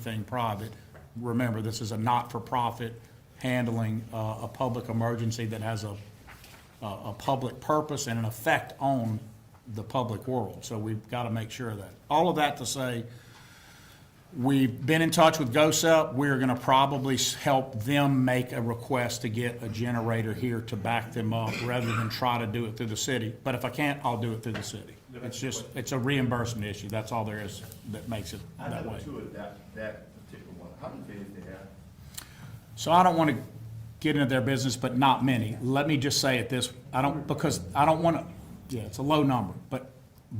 anything private. Remember, this is a not-for-profit handling a public emergency that has a public purpose and an effect on the public world. So we've got to make sure of that. All of that to say, we've been in touch with GOSEP. We're going to probably help them make a request to get a generator here to back them up rather than try to do it through the city. But if I can't, I'll do it through the city. It's a reimbursement issue. That's all there is that makes it that way. I never toured that particular one. How many bids they have? So I don't want to get into their business, but not many. Let me just say it this, because I don't want to, yeah, it's a low number, but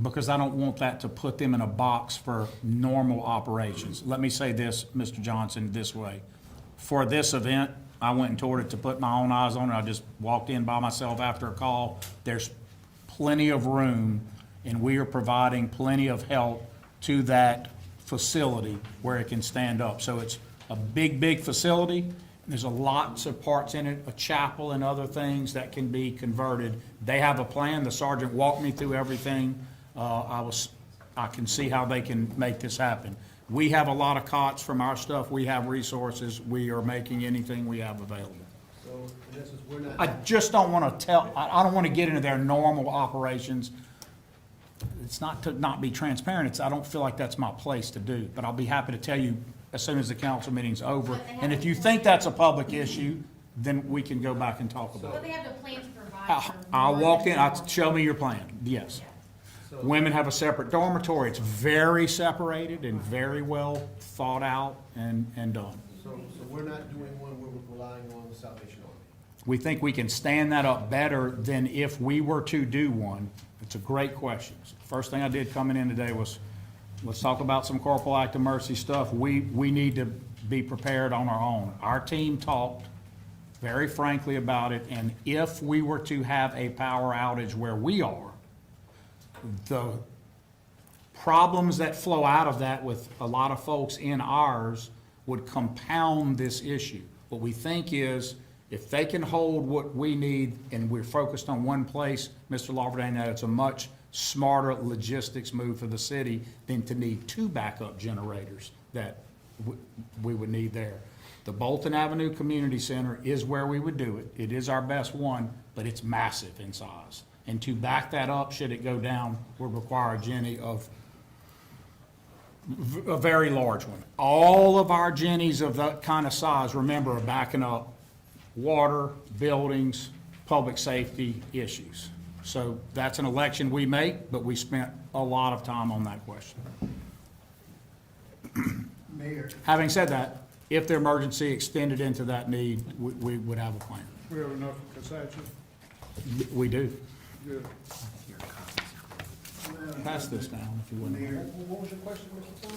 because I don't want that to put them in a box for normal operations. Let me say this, Mr. Johnson, this way. For this event, I went and toured it to put my own eyes on it. I just walked in by myself after a call. There's plenty of room, and we are providing plenty of help to that facility where it can stand up. So it's a big, big facility. There's lots of parts in it, a chapel and other things that can be converted. They have a plan. The sergeant walked me through everything. I can see how they can make this happen. We have a lot of cots from our stuff. We have resources. We are making anything we have available. So, in essence, we're not. I just don't want to I don't want to get into their normal operations. It's not to not be transparent. I don't feel like that's my place to do, but I'll be happy to tell you as soon as the council meeting's over. And if you think that's a public issue, then we can go back and talk about Well, they it. have a plan to provide. for I'll more walk than in, one. show me your plan, yes. So, Women have a separate dormitory. It's very separated and very well thought out and done. so we're not doing one where we're relying on the Salvation Army. We think we can stand that up better than if we were to do one. It's a great question. First thing I did coming in today was, let's talk about some Corporal Act of Mercy stuff. We need to be prepared on our own. Our team talked very frankly about it, and if we were to have a power outage where we are, the problems that flow out of that with a lot of folks in ours would compound this issue. What we think is, if they can hold what we need and we're focused on one place, Mr. Lawverdane, that it's a much smarter logistics move for the city than to need two backup generators that we would need there. The Bolton Avenue Community Center is where we would do it. It is our best one, but it's massive in size. And to back that up, should it go down, would require a Jenny of a very large one. All of our Jennies of that kind of size, remember, are backing up water, buildings, public safety issues. So that's an election we make, but we spent a lot of time on that question. Mayor, Having said that, if the emergency extended into that need, we would have a plan. we have enough for consumption? We do. Good. Pass this down if you wouldn't. Mayor, What was your question, Mr.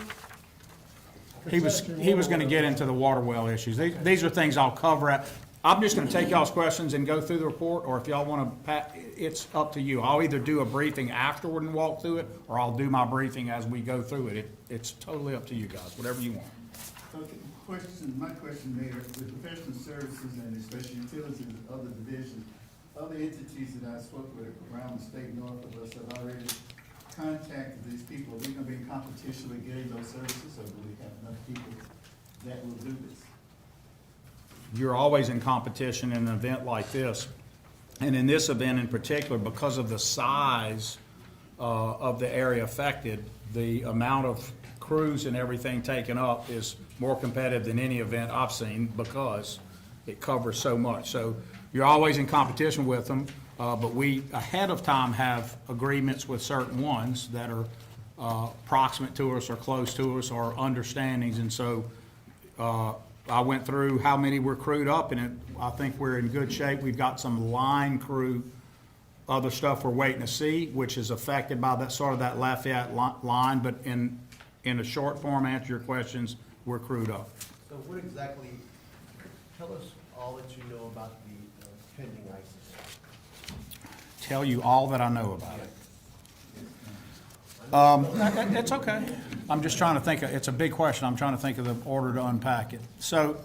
Thorne? He was gonna get into the water well issues. These are things I'll cover at, I'm just gonna take y'all's questions and go through the report, or if y'all wanna, it's up to you. I'll either do a briefing afterward and walk through it, or I'll do my briefing as we go through it. It's totally up to you guys, whatever you want. okay, my question, Mayor, with professional services and especially utilities and other divisions, other entities that I spoke with around the state north of us have already contacted these people. Are we gonna be in competition with getting those services, or do we have enough people that will do this? You're always in competition in an event like this. And in this event in particular, because of the size of the area affected, the amount of crews and everything taken up is more competitive than any event I've seen because it covers so much. So you're always in competition with them, but we ahead of time have agreements with certain ones that are proximate to us or close to us or understandings. And so I went through how many were crewed up, and I think we're in good shape. We've got some line crew, other stuff we're waiting to see, which is affected by that sort of that Lafayette line. But in a short form, answer your questions, we're crewed up. So what exactly, tell us all that you know about the pending ISIS. Tell you all that I know about it. It's okay. I'm just trying to think, it's a big question. I'm trying to think of the order to unpack it. So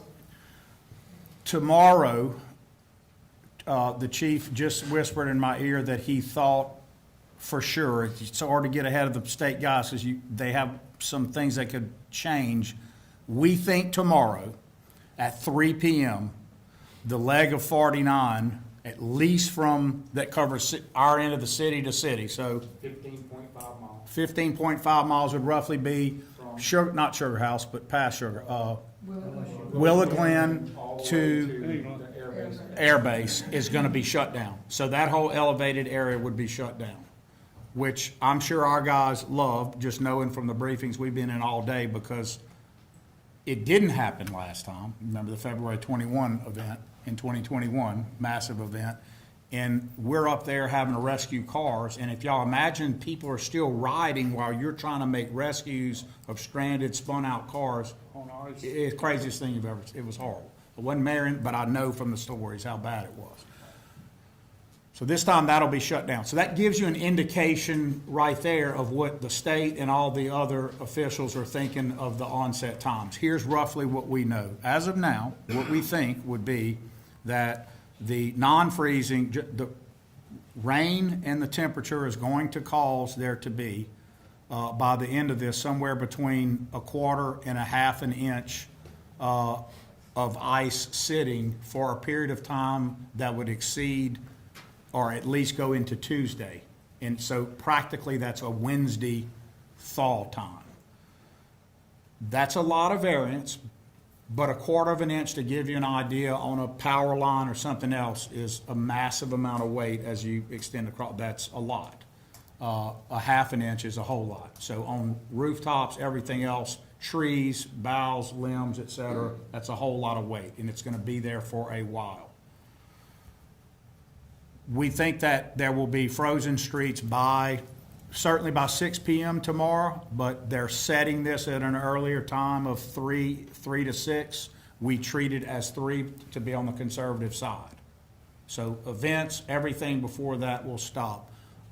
tomorrow, the chief just whispered in my ear that he thought for sure, it's hard to get ahead of the state guys because they have some things that could change. We think tomorrow at 3 PM, the leg of 49, at least from, that covers our end of the city to city, so 15.5 miles. 15.5 miles would roughly be Sugar, not Sugar House, but past Sugar, Willa Glen All the way to the air base. Air Base is gonna be shut down. So that whole elevated area would be shut down, which I'm sure our guys love, just knowing from the briefings we've been in all day, because it didn't happen last time. Remember the February 21 event in 2021, massive event? And we're up there having to rescue cars, and if y'all imagine people are still riding while you're trying to make rescues of stranded, spun-out cars on ours, it's the craziest thing you've ever, it was horrible. It wasn't Marion, but I know from the stories how bad it was. So this time that'll be shut down. So that gives you an indication right there of what the state and all the other officials are thinking of the onset times. Here's roughly what we know. As of now, what we think would be that the non-freezing, the rain and the temperature is going to cause there to be, by the end of this, somewhere between 1/4 and 1/2 an inch of ice sitting for a period of time that would exceed or at least go into Tuesday. And so practically that's a Wednesday thaw time. That's a lot of variance, but 1/4 of an inch, to give you an idea, on a power line or something else is a massive amount of weight as you extend across. That's a lot. 1/2 an inch is a whole lot. So on rooftops, everything else, trees, boughs, limbs, et cetera, that's a whole lot of weight, and it's gonna be there for a while. We think that there will be frozen streets certainly by 6 PM tomorrow, but they're setting this at an earlier time of 3 to 6. We treat it as 3 to be on the conservative side. So events, everything before that will stop.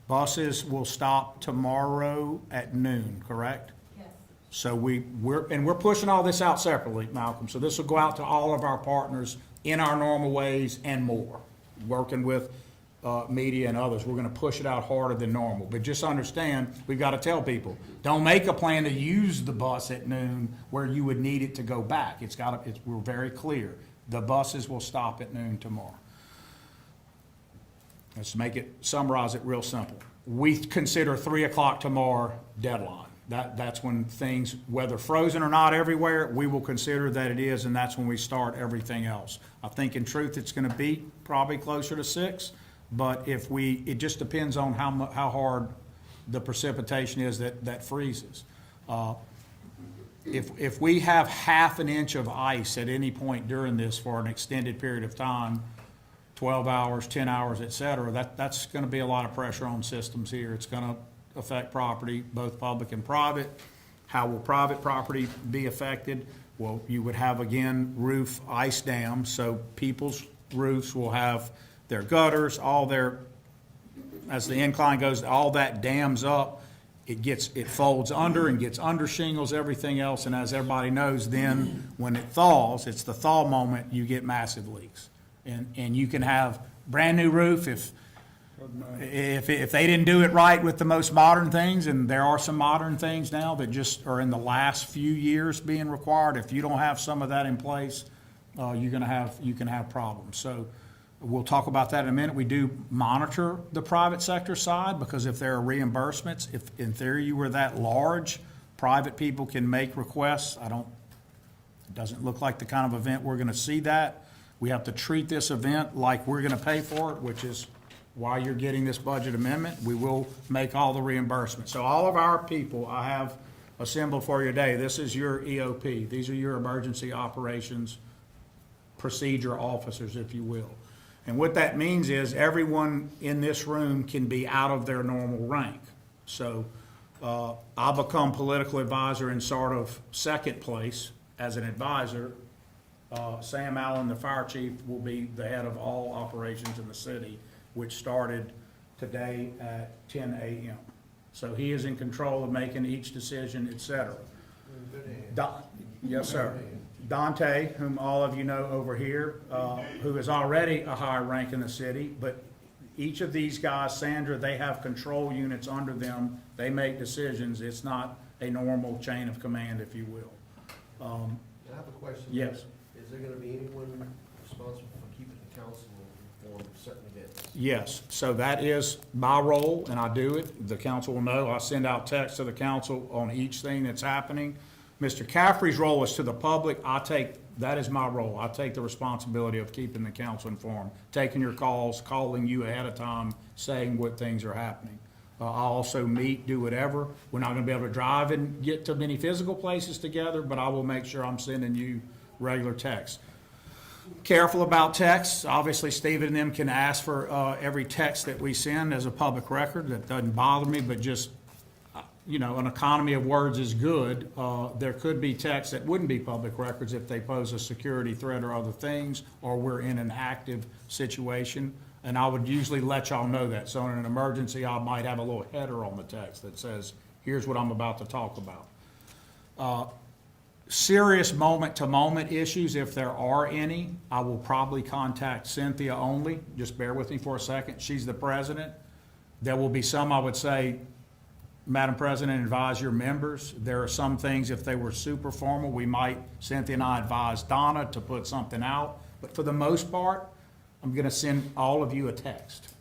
Buses will stop tomorrow at noon, correct? Yes. So we're pushing all this out separately, Malcolm, so this will go out to all of our partners in our normal ways and more, working with media and others. We're gonna push it out harder than normal, but just understand, we've gotta tell people, don't make a plan to use the bus at noon where you would need it to go back. We're very clear, the buses will stop at noon tomorrow. Let's summarize it real simple. We consider 3 o'clock tomorrow deadline. That's when things, whether frozen or not everywhere, we will consider that it is, and that's when we start everything else. I think in truth, it's gonna be probably closer to 6, but it just depends on how hard the precipitation is that freezes. If we have 1/2 an inch of ice at any point during this for an extended period of time, 12 hours, 10 hours, et cetera, that's gonna be a lot of pressure on systems here. It's gonna affect property, both public and private. How will private property be affected? Well, you would have, again, roof ice dams, so people's roofs will have their gutters, as the incline goes, all that dams up. It folds under and gets under shingles, everything else, and as everybody knows, then when it thaws, it's the thaw moment, you get massive leaks. And you can have brand-new roof if they didn't do it right with the most modern things, and there are some modern things now that just are in the last few years being required. If you don't have some of that in place, you can have problems. So we'll talk about that in a minute. We do monitor the private sector side, because if there are reimbursements, if in theory you were that large, private people can make requests. It doesn't look like the kind of event we're gonna see that. We have to treat this event like we're gonna pay for it, which is why you're getting this budget amendment. We will make all the reimbursements. So all of our people I have assembled for you today, this is your EOP. These are your emergency operations procedure officers, if you will. And what that means is everyone in this room can be out of their normal rank. So I'll become political advisor in sort of second place as an advisor. Sam Allen, the fire chief, will be the head of all operations in the city, which started today at 10 a.m. So he is in control of making each decision, et cetera. Yes, sir. Dante, whom all of you know over here, who is already a higher rank in the city, but each of these guys, Sandra, they have control units under them. They make decisions. It's not a normal chain of command, if you will. question. Yes. Is there gonna be anyone responsible for keeping the council informed of certain events? Yes, so that is my role, and I do it. The council will know. I send out texts to the council on each thing that's happening. Mr. Caffrey's role is to the public. That is my role. I take the responsibility of keeping the council informed, taking your calls, calling you ahead of time, saying what things are happening. I'll also meet, do whatever. We're not gonna be able to drive and get to many physical places together, but I will make sure I'm sending you regular texts. Careful about texts. Obviously, Stephen and them can ask for every text that we send as a public record. That doesn't bother me, but just, an economy of words is good. There could be texts that wouldn't be public records if they pose a security threat or other things, or we're in an active situation. And I would usually let y'all know that. So in an emergency, I might have a little header on the text that says, here's what I'm about to talk about. Serious moment-to-moment issues, if there are any, I will probably contact Cynthia only. Just bear with me for a second. She's the president. There will be some, I would say, Madam President, advise your members. There are some things, if they were super formal, Cynthia and I advise Donna to put something out. But for the most part, I'm gonna send all of you a text.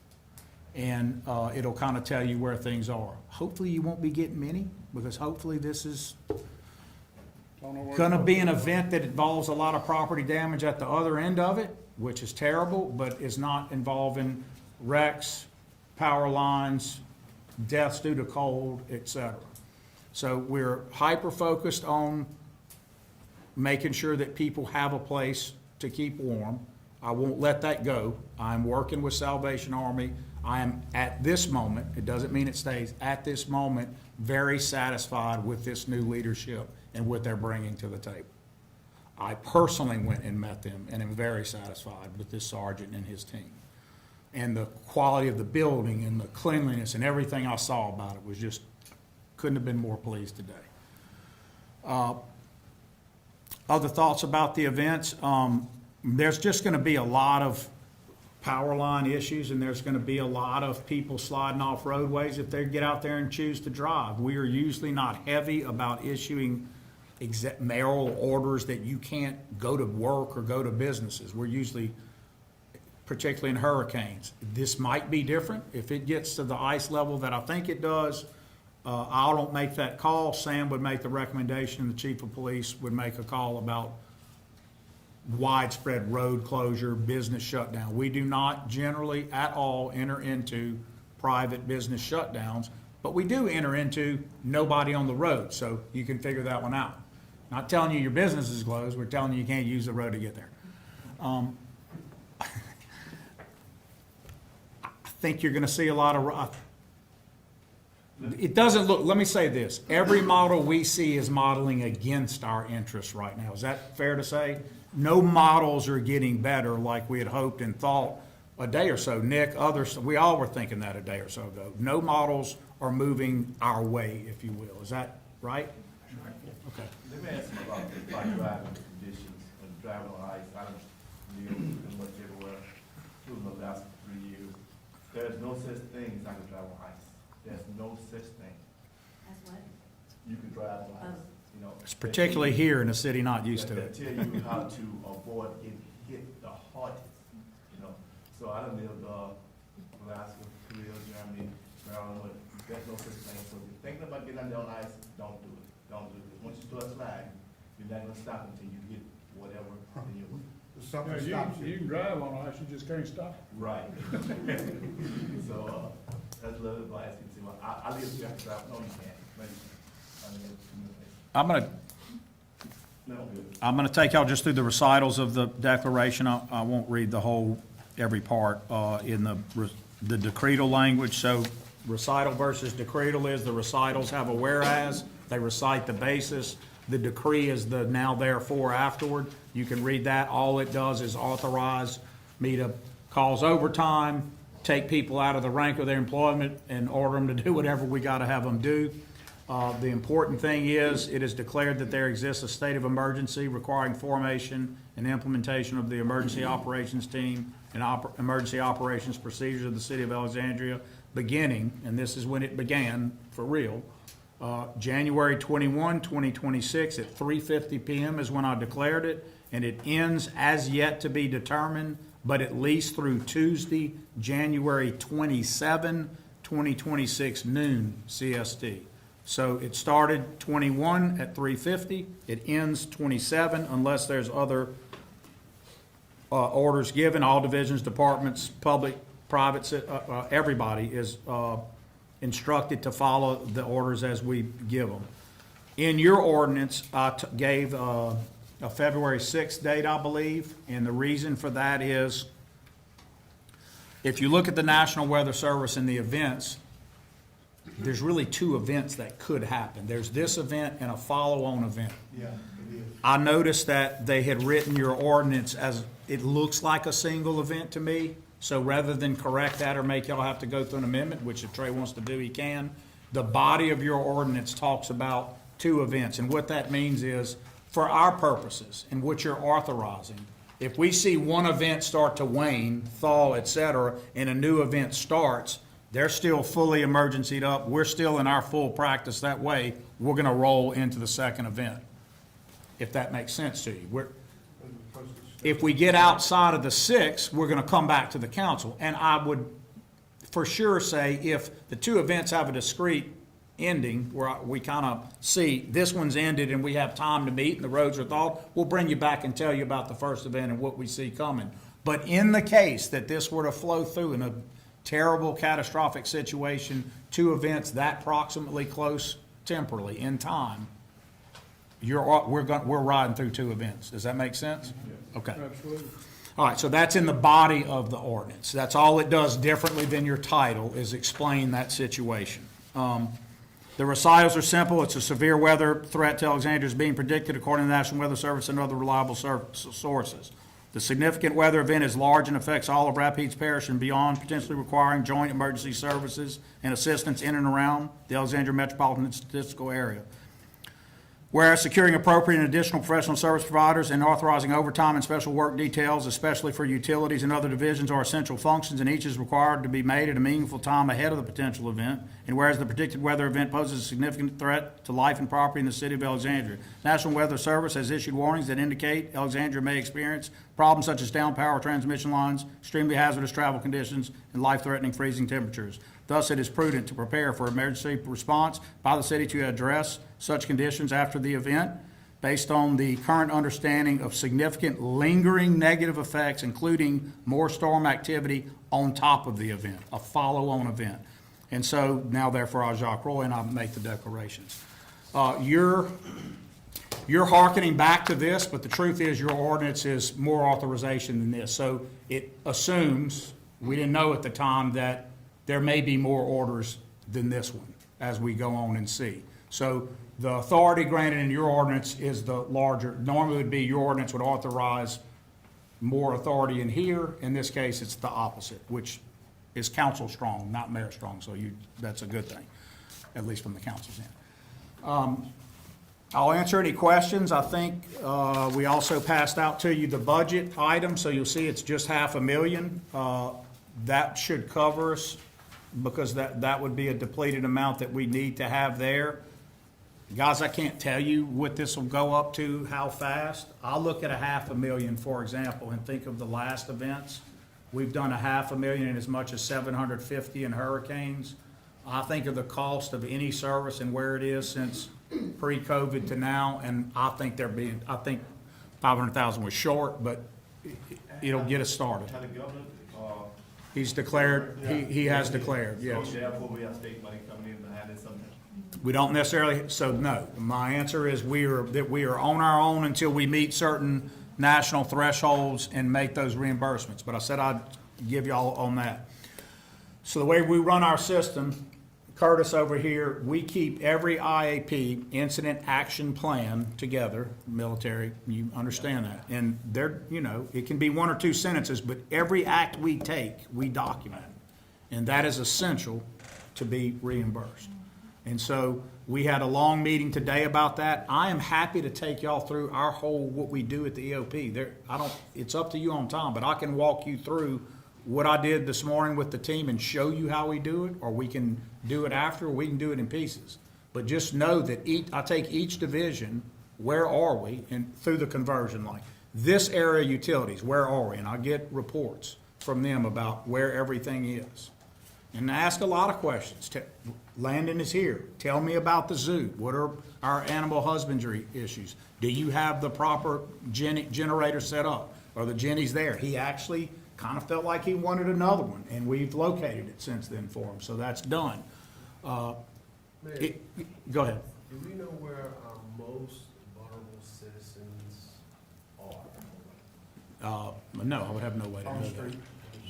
And it'll kind of tell you where things are. Hopefully you won't be getting many, because hopefully this is gonna be an event that involves a lot of property damage at the other end of it, which is terrible, but is not involving wrecks, power lines, deaths due to cold, etc. So we're hyper-focused on making sure that people have a place to keep warm. I won't let that go. I'm working with Salvation Army. I am, at this moment, it doesn't mean it stays, at this moment, very satisfied with this new leadership and what they're bringing to the table. I personally went and met them and am very satisfied with this sergeant and his team. And the quality of the building and the cleanliness and everything I saw about it was just, couldn't have been more pleased today. Other thoughts about the events? There's just gonna be a lot of power line issues, and there's gonna be a lot of people sliding off roadways if they get out there and choose to drive. We are usually not heavy about issuing mayoral orders that you can't go to work or go to businesses. We're usually, particularly in hurricanes, this might be different. If it gets to the ice level that I think it does, I don't make that call. Sam would make the recommendation, and the chief of police would make a call about widespread road closure, business shutdown. We do not generally at all enter into private business shutdowns, but we do enter into nobody on the road, so you can figure that one out. Not telling you your business is closed, we're telling you you can't use the road to get there. I think you're gonna see a lot of, it doesn't look, let me say this, every model we see is modeling against our interests right now. Is that fair to say? No models are getting better like we had hoped and thought a day or so. Nick, others, we all were thinking that a day or so ago. No models are moving our way, if you will. Is that right? Okay. Let me ask you about the driving conditions, when driving on ice. I don't deal pretty much everywhere through the last 3 years. There's no such thing as I can drive on ice. There's no such thing. As what? You can drive on ice, you know. It's particularly here in a city not used to They it. tell you how to avoid getting hit the hardest, you know. So I done lived, Alaska, Korea, Germany, Maryland, there's no such thing. So if you're thinking about getting out there on ice, don't do it. Don't do it. Once you start sliding, you're not gonna stop until you hit whatever in your way. Something stops you. You can drive on ice, you just can't stop. Right. So, that's a little advice. You can say, well, I live here, I can drive. No, you can't. Maybe. I mean, I'm gonna take y'all just through the recitals of the declaration. I won't read the whole, every part, in the decretal language. So recital versus decretal is, the recitals have a whereas, they recite the basis. The decree is the now therefore afterward. You can read that. All it does is authorize me to cause overtime, take people out of the rank of their employment, and order them to do whatever we gotta have them do. The important thing is, it is declared that there exists a state of emergency requiring formation and implementation of the emergency operations team and emergency operations procedures of the city of Alexandria, beginning, and this is when it began for real, January 21, 2026 at 3:50 PM is when I declared it, and it ends as yet to be determined, but at least through Tuesday, January 27, 2026 noon CST. So it started 21 at 3:50, it ends 27 unless there's other orders given. All divisions, departments, public, private, everybody is instructed to follow the orders as we give them. In your ordinance, I gave a February 6th date, I believe, and the reason for that is if you look at the National Weather Service and the events, there's really two events that could happen. There's this event and a follow-on event. Yeah, it is. I noticed that they had written your ordinance as, it looks like a single event to me. So rather than correct that or make y'all have to go through an amendment, which if Trey wants to do, he can, the body of your ordinance talks about two events. And what that means is, for our purposes and what you're authorizing, if we see one event start to wane, thaw, et cetera, and a new event starts, they're still fully emergencied up, we're still in our full practice that way, we're gonna roll into the second event, if that makes sense to you. If we get outside of the 6, we're gonna come back to the council. And I would for sure say if the two events have a discrete ending, where we kind of see this one's ended and we have time to meet and the roads are thawed, we'll bring you back and tell you about the first event and what we see coming. But in the case that this were to flow through in a terrible catastrophic situation, two events that proximately close temporally in time, we're riding through two events. Does that make sense? Okay. Absolutely. All right, so that's in the body of the ordinance. That's all it does differently than your title, is explain that situation. The recitals are simple. It's a severe weather threat to Alexandria is being predicted according to the National Weather Service and other reliable sources. The significant weather event is large and affects all of Rapides Parish and beyond, potentially requiring joint emergency services and assistance in and around the Alexandria metropolitan statistical area. Whereas securing appropriate and additional professional service providers and authorizing overtime and special work details, especially for utilities and other divisions, are essential functions, and each is required to be made at a meaningful time ahead of the potential event. And whereas the predicted weather event poses a significant threat to life and property in the city of Alexandria, National Weather Service has issued warnings that indicate Alexandria may experience problems such as down power transmission lines, extremely hazardous travel conditions, and life-threatening freezing temperatures. Thus, it is prudent to prepare for emergency response by the city to address such conditions after the event based on the current understanding of significant lingering negative effects, including more storm activity on top of the event, a follow-on event. And so now therefore I, Jacques Roy, and I make the declarations. You're hearkening back to this, but the truth is your ordinance is more authorization than this. So it assumes, we didn't know at the time, that there may be more orders than this one as we go on and see. So the authority granted in your ordinance is the larger. Normally it would be your ordinance would authorize more authority in here. In this case, it's the opposite, which is council strong, not mayor strong. So that's a good thing, at least from the council's end. I'll answer any questions. I think we also passed out to you the budget item, so you'll see it's just $500,000. That should cover us, because that would be a depleted amount that we need to have there. Guys, I can't tell you what this will go up to, how fast. I'll look at $500,000, for example, and think of the last events. We've done $500,000 and as much as $750 in hurricanes. I think of the cost of any service and where it is since pre-COVID to now, and I think I think 500,000 was short, but it'll get us started. County government, He's declared, he has declared, yes. so therefore we have state money coming in behind it something. We don't necessarily, so no. My answer is we are on our own until we meet certain national thresholds and make those reimbursements. But I said I'd give y'all on that. So the way we run our system, Curtis over here, we keep every IAP, incident action plan, together, military, you understand that. And there, it can be one or two sentences, but every act we take, we document. And that is essential to be reimbursed. And so we had a long meeting today about that. I am happy to take y'all through our whole, what we do at the EOP. It's up to you on time, but I can walk you through what I did this morning with the team and show you how we do it, or we can do it after, or we can do it in pieces. But just know that I take each division, where are we, and through the conversion line. This area utilities, where are we? And I get reports from them about where everything is. And I ask a lot of questions. Landon is here. Tell me about the zoo. What are our animal husbandry issues? Do you have the proper generator set up? Are the Jennies there? He actually kind of felt like he wanted another one, and we've located it since then for him, so that's done. Mayor, Go ahead. do we know where our most vulnerable citizens are? No, I would have no way to On know the that.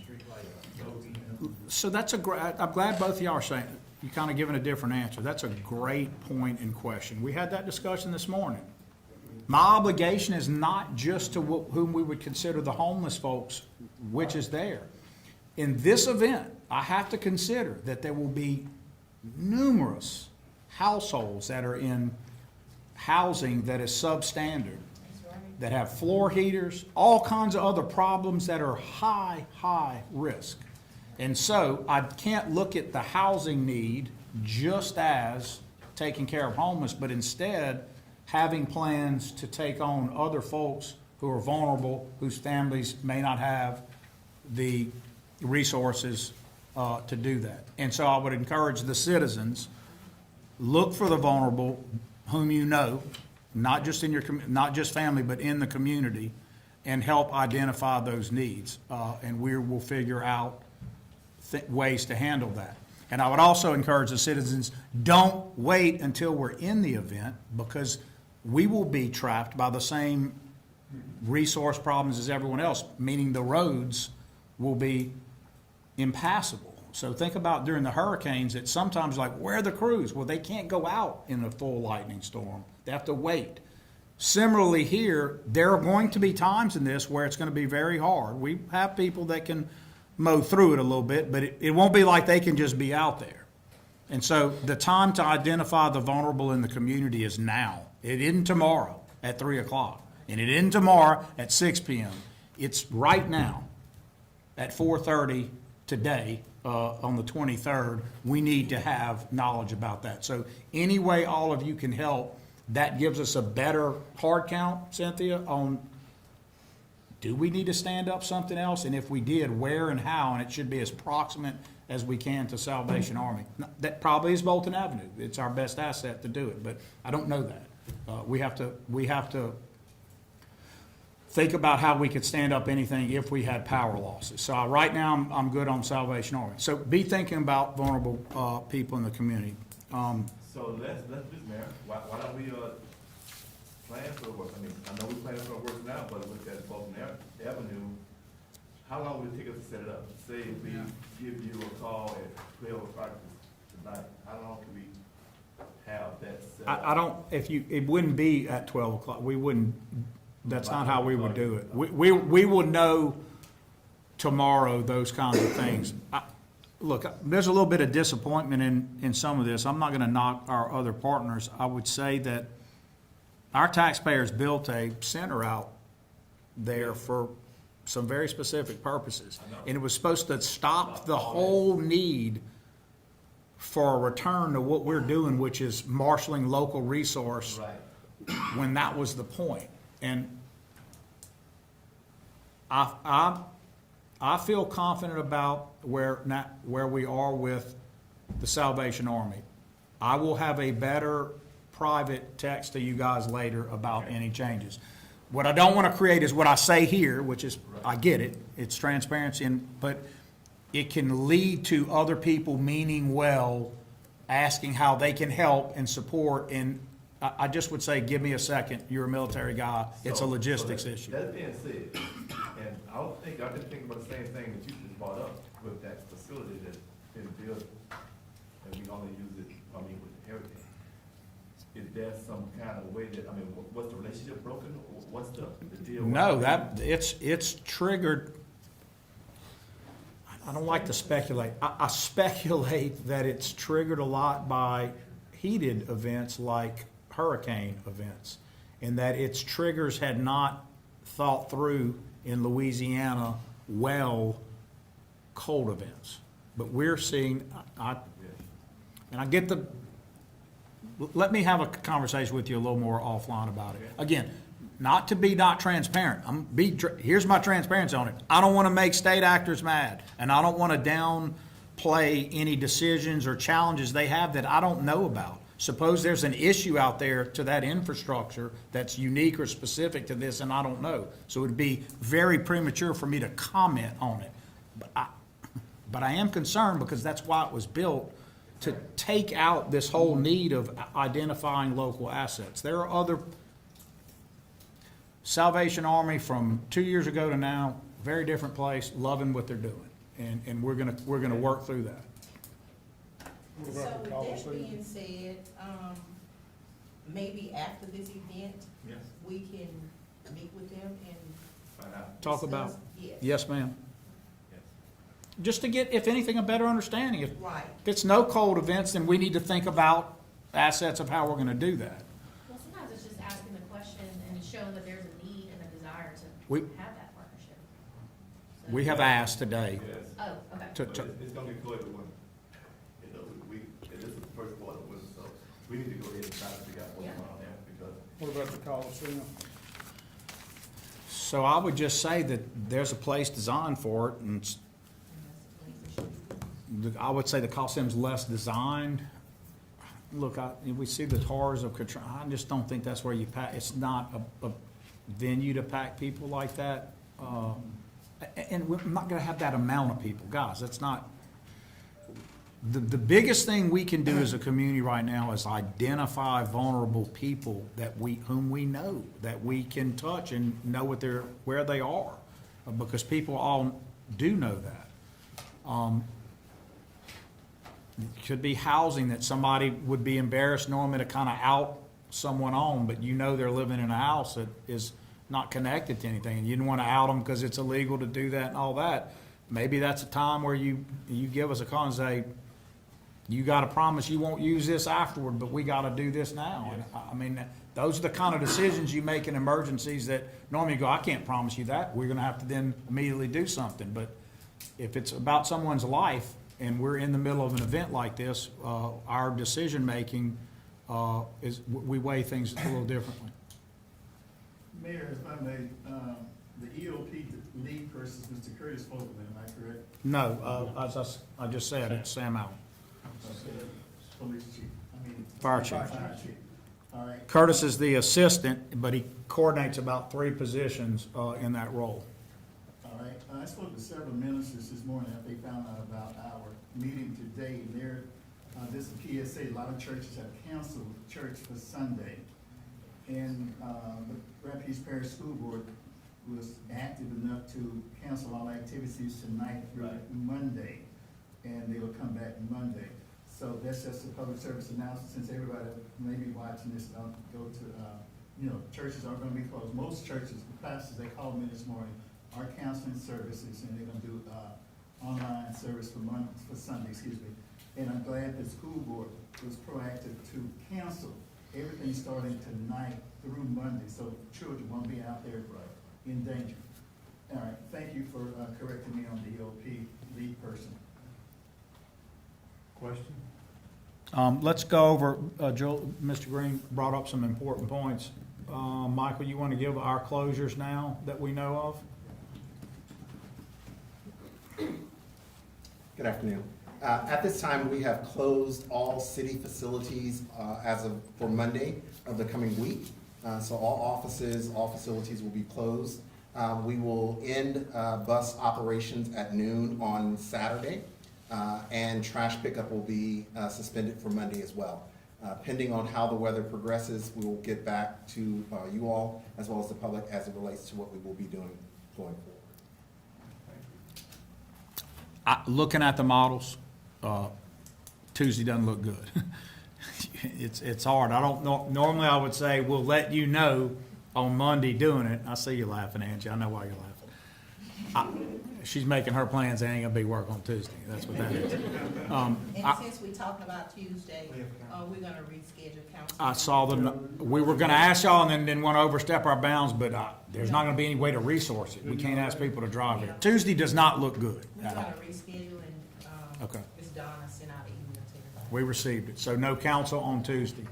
street, like, So that's I'm glad both of y'all are saying, you're kind of giving a different answer. That's a great point and question. We had that discussion this morning. My obligation is not just to whom we would consider the homeless folks, which is there. In this event, I have to consider that there will be numerous households that are in housing that is substandard, that have floor heaters, all kinds of other problems that are high risk. And so I can't look at the housing need just as taking care of homeless, but instead having plans to take on other folks who are vulnerable, whose families may not have the resources to do that. And so I would encourage the citizens, look for the vulnerable whom you know, not just in your not just family, but in the community, and help identify those needs. And we will figure out ways to handle that. And I would also encourage the citizens, don't wait until we're in the event, because we will be trapped by the same resource problems as everyone else, meaning the roads will be impassable. So think about during the hurricanes, it's sometimes like, where are the crews? Well, they can't go out in a full lightning storm. They have to wait. Similarly here, there are going to be times in this where it's going to be very hard. We have people that can mow through it a little bit, but it won't be like they can just be out there. And so the time to identify the vulnerable in the community is now. It isn't tomorrow at 3 o'clock, and it isn't tomorrow at 6 p.m. It's right now at 4:30 today, on the 23rd. We need to have knowledge about that. So any way all of you can help, that gives us a better hard count, Cynthia, on do we need to stand up something else? And if we did, where and how? And it should be as proximate as we can to Salvation Army. That probably is Bolton Avenue. It's our best asset to do it, but I don't know that. We have to think about how we could stand up anything if we had power losses. So right now, I'm good on Salvation Army. So be thinking about vulnerable people in the community. So let's do this, Mayor. Why don't we plan for work? I mean, I know we plan for work now, but with that Bolton Avenue, how long would it take us to set it up? Say if we give you a call at 12 o'clock tonight, how long can we have that set up? I don't, it wouldn't be at 12 o'clock. We wouldn't, that's not how we would do it. We will know tomorrow those kinds of things. Look, there's a little bit of disappointment in some of this. I'm not going to knock our other partners. I would say that our taxpayers built a center out there for some very specific purposes. And it was supposed to stop the whole need for a return to what we're doing, which is marshaling local resource, Right. when that was the point. And I feel confident about where we are with the Salvation Army. I will have a better private text to you guys later about any changes. What I don't want to create is what I say here, which is, I get it, it's transparency, but it can lead to other people meaning well, asking how they can help and support, and I just would say, give me a second, you're a military guy, it's a logistics issue. That being said, and I didn't think about the same thing that you just brought up with that facility that's been built, and we only use it, with the hurricane. Is there some kind of way that, what's the relationship broken? What's the deal? No, it's triggered. I don't like to speculate. I speculate that it's triggered a lot by heated events like hurricane events, and that its triggers had not thought through in Louisiana cold events. But we're seeing, and I get let me have a conversation with you a little more offline about it. Again, not to be not transparent. Here's my transparency on it. I don't want to make state actors mad, and I don't want to downplay any decisions or challenges they have that I don't know about. Suppose there's an issue out there to that infrastructure that's unique or specific to this, and I don't know. So it'd be very premature for me to comment on it. But I am concerned because that's why it was built, to take out this whole need of identifying local assets. There are other, Salvation Army from 2 years ago to now, very different place, loving what they're doing. And we're gonna work through that. What So about the with that Coliseum? being said, maybe after this event, Yes, we can meet with them and find out, Talk about, discuss? Yes. yes, ma'am. yes. Just to get, if anything, a better understanding. If Right. it's no cold events, then we need to think about assets of how we're gonna do that. Well, sometimes it's just asking the question and showing that there's a need and a desire We- to have that partnership. So- We have asked today Yes. Oh, okay. to, But it's gonna be good when, you know, this is the first quarter of winter, so we need to go ahead and try to figure out what's Yeah. going on there, because What about the Coliseum? so I would just say that there's a place designed for it, and And that's the place it should be. I would say the Coliseum's less designed. Look, we see the horrors of Katrina. I just don't think that's where you pack. It's not a venue to pack people like that. And we're not gonna have that amount of people. Guys, that's not, the biggest thing we can do as a community right now is identify vulnerable people whom we know, that we can touch and know where they are, because people all do know that. It could be housing that somebody would be embarrassed normally to kind of out someone on, but you know they're living in a house that is not connected to anything, and you didn't want to out them because it's illegal to do that and all that. Maybe that's a time where you give us a call and say, you got to promise you won't use this afterward, but we got to do this now. And I mean, those are the kind of decisions you make in emergencies that normally you go, I can't promise you that. We're going to have to then immediately do something. But if it's about someone's life and we're in the middle of an event like this, our decision-making we weigh things a little differently. Mayor, if I may, the EOP lead person is Mr. Curtis Fogelman, am I correct? No, as I just said, it's Sam Allen. Police chief, Fire chief. Fire chief. All right. Curtis is the assistant, but he coordinates about 3 positions in that role. All right, I spoke to several ministers this morning after they found out about our meeting today, and there, this is PSA, a lot of churches have canceled church for Sunday. And, the Rapides Parish School Board was active enough to cancel all activities tonight through Right. Monday, and they will come back Monday. So that's just a public service announcement, since everybody may be watching this, don't go to, churches are gonna be closed. Most churches, the pastors, they called me this morning, are canceling services, and they're gonna do, online service for Sunday, excuse me. And I'm glad the school board was proactive to cancel everything starting tonight through Monday, so children won't be out there in danger. All right, thank you for, correcting me on the EOP lead person. Question? Let's go over, Joel, Mr. Green brought up some important points. Michael, you want to give our closures now that we know of? Good afternoon. At this time, we have closed all city facilities for Monday of the coming week. So all offices, all facilities will be closed. We will end bus operations at noon on Saturday, and trash pickup will be suspended for Monday as well. Pending on how the weather progresses, we will get back to you all as well as the public as it relates to what we will be doing going forward. Looking at the models, Tuesday doesn't look good. It's hard. I don't know, normally I would say, we'll let you know on Monday doing it. I see you laughing, Angie. I know why you're laughing. She's making her plans, they ain't gonna be work on Tuesday. That's what that is. And since we're talking about Tuesday, we're gonna reschedule council. I saw we were gonna ask y'all and then didn't want to overstep our bounds, but there's not gonna be any way to resource it. We can't ask people to drive it. Tuesday does not look good We're at all. gonna reschedule and, Okay. Ms. Donna sent out an email to everybody. We received it. So no council on Tuesday.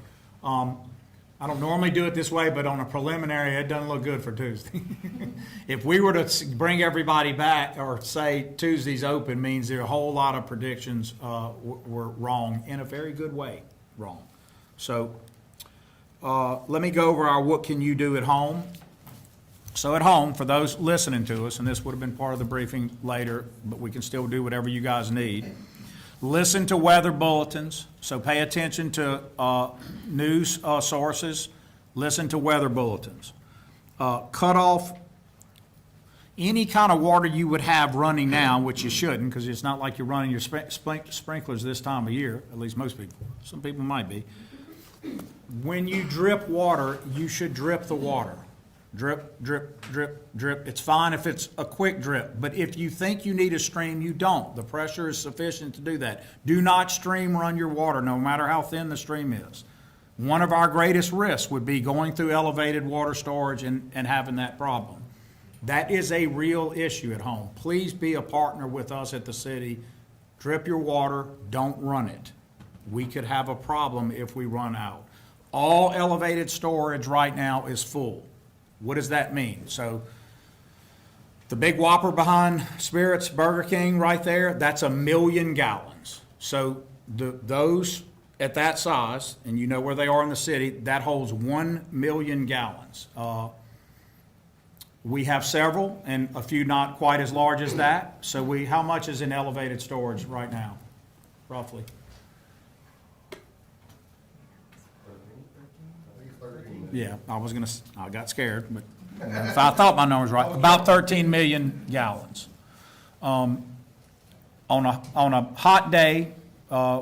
I don't normally do it this way, but on a preliminary, it doesn't look good for Tuesday. If we were to bring everybody back or say Tuesday's open, means there are a whole lot of predictions were wrong, in a very good way, wrong. So let me go over our what can you do at home. So at home, for those listening to us, and this would have been part of the briefing later, but we can still do whatever you guys need. Listen to weather bulletins, so pay attention to news sources. Listen to weather bulletins. Cut off any kind of water you would have running now, which you shouldn't, because it's not like you're running your sprinklers this time of year, at least most people. Some people might be. When you drip water, you should drip the water. Drip, drip, drip, drip. It's fine if it's a quick drip, but if you think you need a stream, you don't. The pressure is sufficient to do that. Do not stream run your water, no matter how thin the stream is. One of our greatest risks would be going through elevated water storage and having that problem. That is a real issue at home. Please be a partner with us at the city. Drip your water, don't run it. We could have a problem if we run out. All elevated storage right now is full. What does that mean? So the big whopper behind Spirits, Burger King right there, that's 1 million gallons. So those at that size, and you know where they are in the city, that holds 1 million gallons. We have several, and a few not quite as large as that. So how much is in elevated storage right now, roughly? Yeah, I got scared, but if I thought my number's right, about 13 million gallons. On a hot day,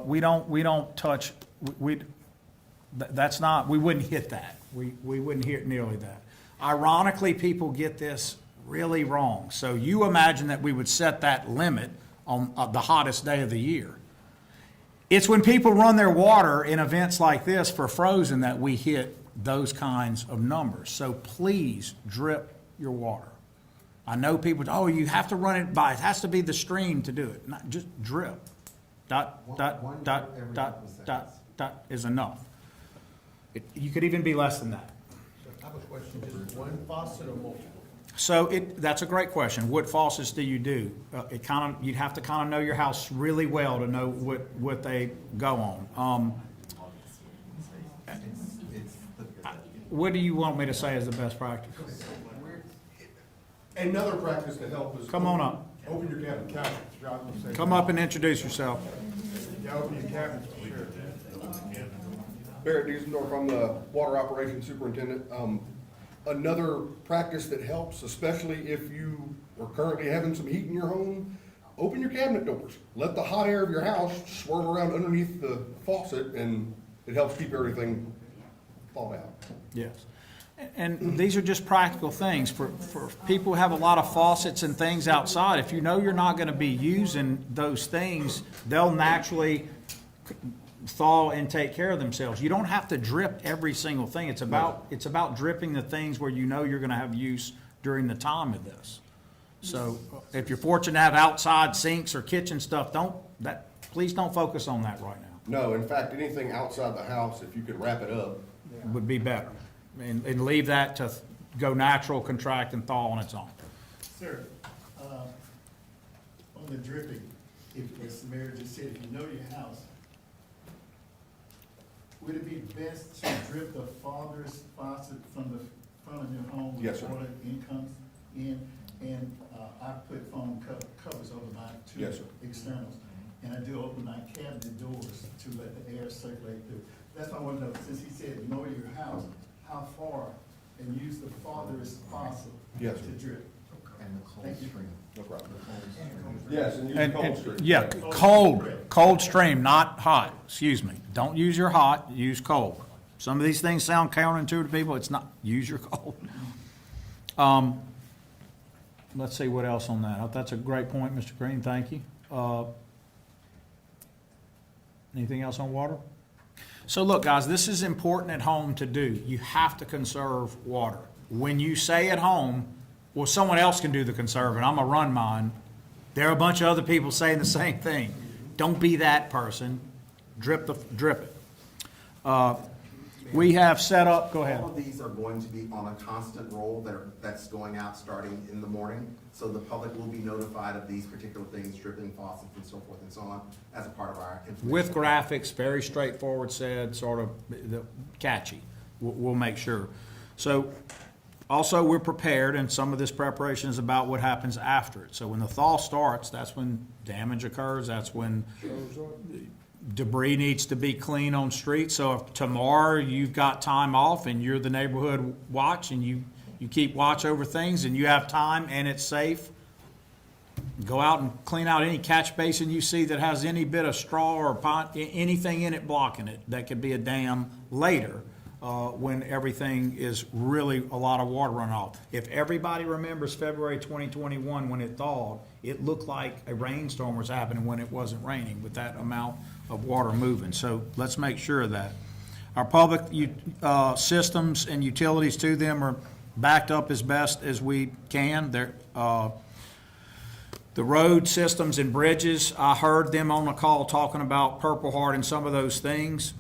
we don't touch, we wouldn't hit that. We wouldn't hit nearly that. Ironically, people get this really wrong. So you imagine that we would set that limit on the hottest day of the year. It's when people run their water in events like this for frozen that we hit those kinds of numbers. So please drip your water. I know people, you have to run it by, it has to be the stream to do it. Not just drip. Dot, dot, dot, dot, dot, dot is enough. You could even be less than that. I have a question, just one faucet or multiple? So that's a great question. What faucets do you do? You'd have to kind of know your house really well to know what they go on. What do you want me to say is the best practice? Another practice to help is. Come on up. Open your cabinet. Come up and introduce yourself. Yeah, open your cabinet, sure. Barrett Diesendorf, I'm the water operations superintendent. Another practice that helps, especially if you are currently having some heat in your home, open your cabinet doors. Let the hot air of your house swirl around underneath the faucet, and it helps keep everything thawed out. Yes. And these are just practical things. For people who have a lot of faucets and things outside, if you know you're not going to be using those things, they'll naturally thaw and take care of themselves. You don't have to drip every single thing. It's about dripping the things where you know you're going to have use during the time of this. So if you're fortunate to have outside sinks or kitchen stuff, please don't focus on that right now. No, in fact, anything outside the house, if you could wrap it up. Would be better. And leave that to go natural, contract, and thaw on its own. Sir, on the dripping, as the mayor just said, if you know your house, would it be best to drip the farthest faucet from the front of your home? Yes, sir. Where water comes in, and I put foam covers over my two Yes, sir. externals. And I do open my cabinet doors to let the air circulate through. That's why I want to know, since he said know your house, how far, and use the farthest faucet Yes, to sir. drip. And the cold Thank you. stream. No problem. Yes, and use And- cold stream. Yeah, cold stream, not hot, excuse me. Don't use your hot, use cold. Some of these things sound counterintuitive to people, it's not, use your cold. Let's see what else on that. That's a great point, Mr. Green, thank you. Anything else on water? So look, guys, this is important at home to do. You have to conserve water. When you say at home, well, someone else can do the conserving, I'm gonna run mine. There are a bunch of other people saying the same thing. Don't be that person. Drip it. We have set up, go ahead. All of these are going to be on a constant roll that's going out starting in the morning. So the public will be notified of these particular things, dripping faucets and so forth and so on, as a part of our information. With graphics, very straightforward said, sort of catchy. We'll make sure. So also, we're prepared, and some of this preparation is about what happens after it. So when the thaw starts, that's when damage occurs, that's when debris needs to be clean on streets. So if tomorrow you've got time off and you're the neighborhood watch and you keep watch over things and you have time and it's safe, go out and clean out any catch basin you see that has any bit of straw or pond, anything in it blocking it. That could be a dam later. When everything is really a lot of water runoff. If everybody remembers February 2021 when it thawed, it looked like a rainstorm was happening when it wasn't raining with that amount of water moving. So let's make sure of that. Our public systems and utilities to them are backed up as best as we can. The road systems and bridges, I heard them on a call talking about Purple Heart and some of those things.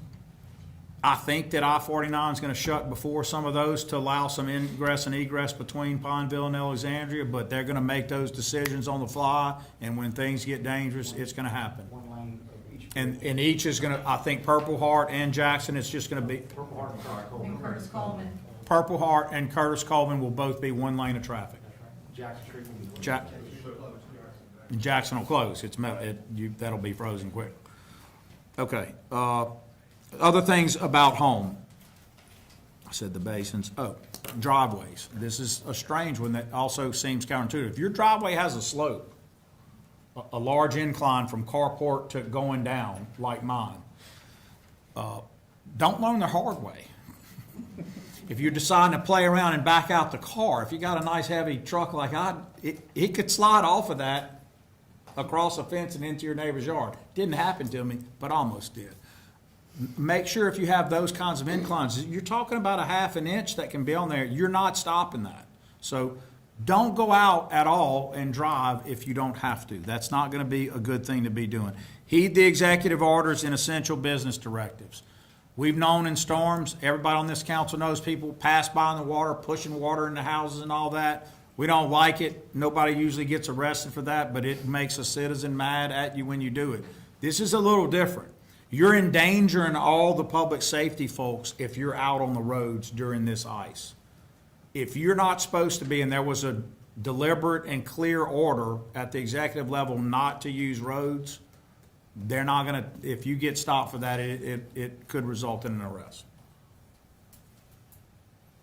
I think that I-49 is going to shut before some of those to allow some ingress and egress between Pineville and Alexandria, but they're going to make those decisions on the fly, and when things get dangerous, it's going to happen. One lane of each. And each is going to, I think Purple Heart and Jackson, it's just going to be, Purple Heart and Curtis Coleman. And Curtis Coleman. Purple Heart and Curtis Coleman will both be one lane of traffic. Jackson Street will be one. Jackson will close, that'll be frozen quick. Okay, other things about home. I said the basins. Oh, driveways. This is a strange one that also seems counterintuitive. If your driveway has a slope, a large incline from carport to going down, like mine, don't learn the hard way. If you're deciding to play around and back out the car, if you got a nice heavy truck like it could slide off of that across a fence and into your neighbor's yard. Didn't happen to me, but almost did. Make sure if you have those kinds of inclines, you're talking about a half an inch that can be on there, you're not stopping that. So don't go out at all and drive if you don't have to. That's not going to be a good thing to be doing. Heed the executive orders and essential business directives. We've known in storms, everybody on this council knows people pass by in the water, pushing water into houses and all that. We don't like it. Nobody usually gets arrested for that, but it makes a citizen mad at you when you do it. This is a little different. You're endangering all the public safety folks if you're out on the roads during this ice. If you're not supposed to be, and there was a deliberate and clear order at the executive level not to use roads, they're not going to, if you get stopped for that, it could result in an arrest.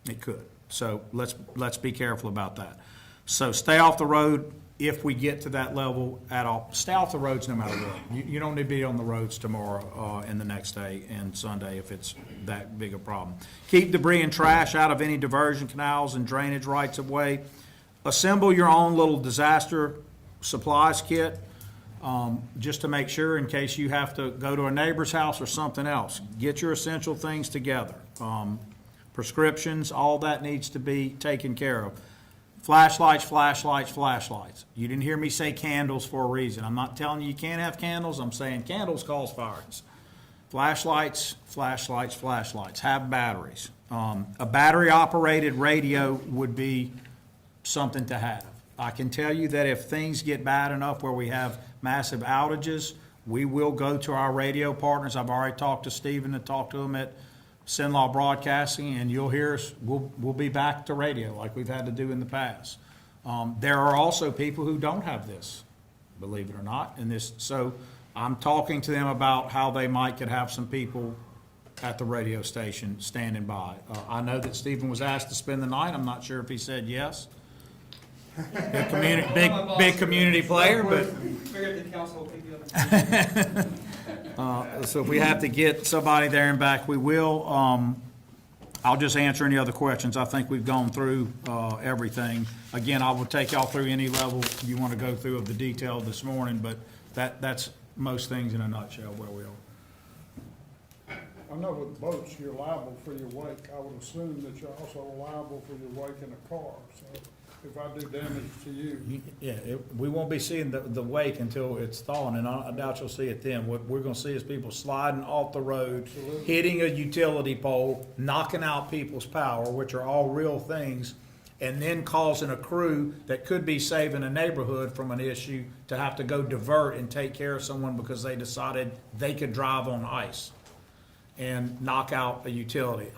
It could. So let's be careful about that. So stay off the road if we get to that level at all. Stay off the roads no matter what. You don't need to be on the roads tomorrow and the next day and Sunday if it's that big a problem. Keep debris and trash out of any diversion canals and drainage rights of way. Assemble your own little disaster supplies kit just to make sure in case you have to go to a neighbor's house or something else. Get your essential things together. Prescriptions, all that needs to be taken care of. Flashlights, flashlights, flashlights. You didn't hear me say candles for a reason. I'm not telling you can't have candles. I'm saying candles cause fires. Flashlights, flashlights, flashlights. Have batteries. A battery-operated radio would be something to have. I can tell you that if things get bad enough where we have massive outages, we will go to our radio partners. I've already talked to Stephen and talked to him at Sinlaw Broadcasting, and you'll hear us, we'll be back to radio like we've had to do in the past. There are also people who don't have this, believe it or not, and this, so I'm talking to them about how they could have some people at the radio station standing by. I know that Stephen was asked to spend the night. I'm not sure if he said yes. Big community player, but so if we have to get somebody there and back, we will. I'll just answer any other questions. I think we've gone through everything. Again, I will take y'all through any level you want to go through of the detail this morning, but that's most things in a nutshell where we are. I know with boats, you're liable for your wake. I would assume that you're also liable for your wake in a car, so. if I do damage to you. Yeah, we won't be seeing the wake until it's thawing, and I doubt you'll see it then. What we're gonna see is people sliding off the road, Absolutely. hitting a utility pole, knocking out people's power, which are all real things, and then causing a crew that could be saving a neighborhood from an issue to have to go divert and take care of someone because they decided they could drive on ice and knock out a utility.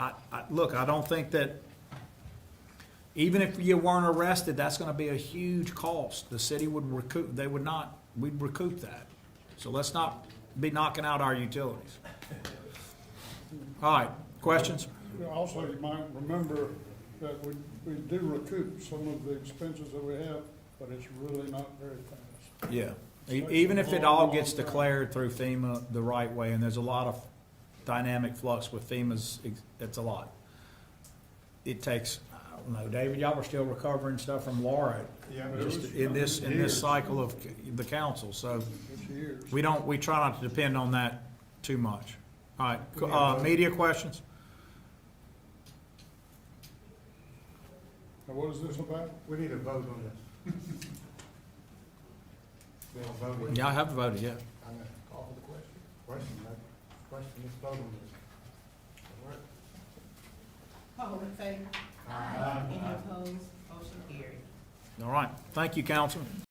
Look, I don't think that, even if you weren't arrested, that's gonna be a huge cost. The city would recoup, we'd recoup that. So let's not be knocking out our utilities. All right, questions? Also, you might remember that we do recoup some of the expenses that we have, but it's really not very fast. Yeah. Even if it all gets declared through FEMA the right way, and there's a lot of dynamic flux with FEMA's, it's a lot. It takes, I don't know, David, y'all were still recovering stuff from Laura Yeah, just in this cycle of the council, so It's years. we try not to depend on that too much. All right, media questions? Now, what is this about? We need a vote on this. We don't vote on it. Yeah, I haven't voted yet. I'm gonna call for the question. Question, let's vote on this. All right. All in favor? Any opposed? Motion carried. All right, thank you, Councilman.